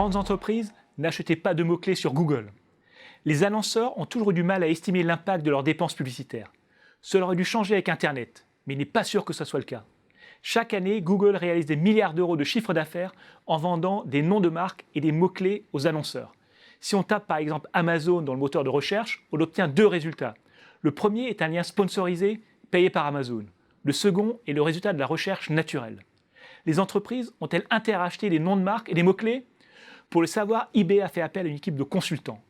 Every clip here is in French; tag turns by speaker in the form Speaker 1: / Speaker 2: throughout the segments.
Speaker 1: Grandes entreprises, n'achetez pas de mots-clés sur Google. Les annonceurs ont toujours eu du mal à estimer l'impact de leurs dépenses publicitaires. Cela aurait dû changer avec Internet, mais il n'est pas sûr que ce soit le cas. Chaque année, Google réalise des milliards d'euros de chiffre d'affaires en vendant des noms de marques et des mots-clés aux annonceurs. Si on tape par exemple Amazon dans le moteur de recherche, on obtient deux résultats. Le premier est un lien sponsorisé payé par Amazon. Le second est le résultat de la recherche naturelle. Les entreprises ont-elles intérêt à acheter des noms de marques et des mots-clés? Pour le savoir, eBay a fait appel à une équipe de consultants.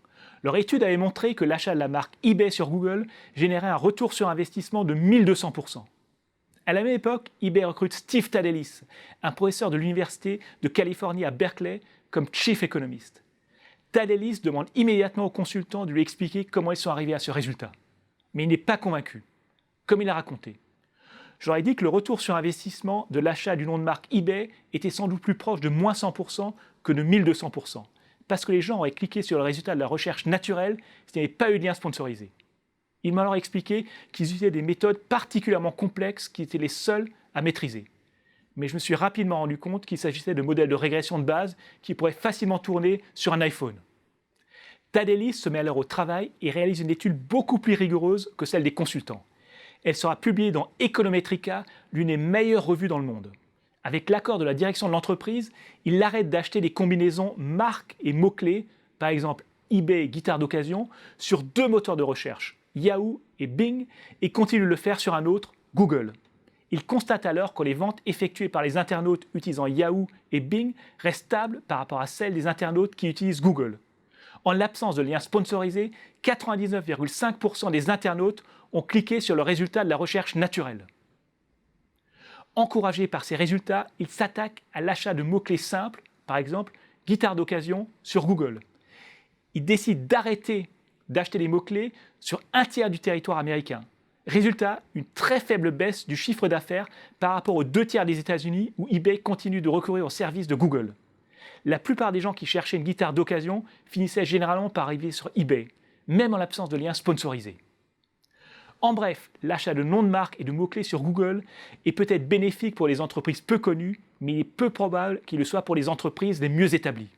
Speaker 1: Leur étude avait montré que l'achat de la marque eBay sur Google générait un retour sur investissement de 1200%. À la même époque, eBay recrute Steve Tadelis, un professeur de l'Université de Californie à Berkeley, comme Chief Economist. Tadelis demande immédiatement aux consultants de lui expliquer comment ils sont arrivés à ce résultat. Mais il n'est pas convaincu, comme il a raconté. J'aurais dit que le retour sur investissement de l'achat du nom de marque eBay était sans doute plus proche de moins 100% que de 1200%, parce que les gens auraient cliqué sur le résultat de la recherche naturelle s'il n'y avait pas eu de lien sponsorisé. Il m'a alors expliqué qu'ils utilisaient des méthodes particulièrement complexes qui étaient les seules à maîtriser. Mais je me suis rapidement rendu compte qu'il s'agissait de modèles de régression de base qui pourraient facilement tourner sur un iPhone. Tadelis se met alors au travail et réalise une étude beaucoup plus rigoureuse que celle des consultants. Elle sera publiée dans Econometrica, l'une des meilleures revues dans le monde. Avec l'accord de la direction de l'entreprise, il arrête d'acheter des combinaisons marques et mots-clés, par exemple eBay guitare d'occasion, sur deux moteurs de recherche, Yahoo et Bing, et continue de le faire sur un autre, Google. Il constate alors que les ventes effectuées par les internautes utilisant Yahoo et Bing restent stables par rapport à celles des internautes qui utilisent Google. En l'absence de liens sponsorisés, 99,5% des internautes ont cliqué sur le résultat de la recherche naturelle. Encouragé par ces résultats, il s'attaque à l'achat de mots-clés simples, par exemple guitare d'occasion sur Google. Il décide d'arrêter d'acheter des mots-clés sur un tiers du territoire américain. Résultat, une très faible baisse du chiffre d'affaires par rapport aux deux tiers des États-Unis où eBay continue de recourir au service de Google. La plupart des gens qui cherchaient une guitare d'occasion finissaient généralement par arriver sur eBay, même en l'absence de liens sponsorisés. En bref, l'achat de noms de marques et de mots-clés sur Google est peut-être bénéfique pour les entreprises peu connues, mais il est peu probable qu'il le soit pour les entreprises les mieux établies.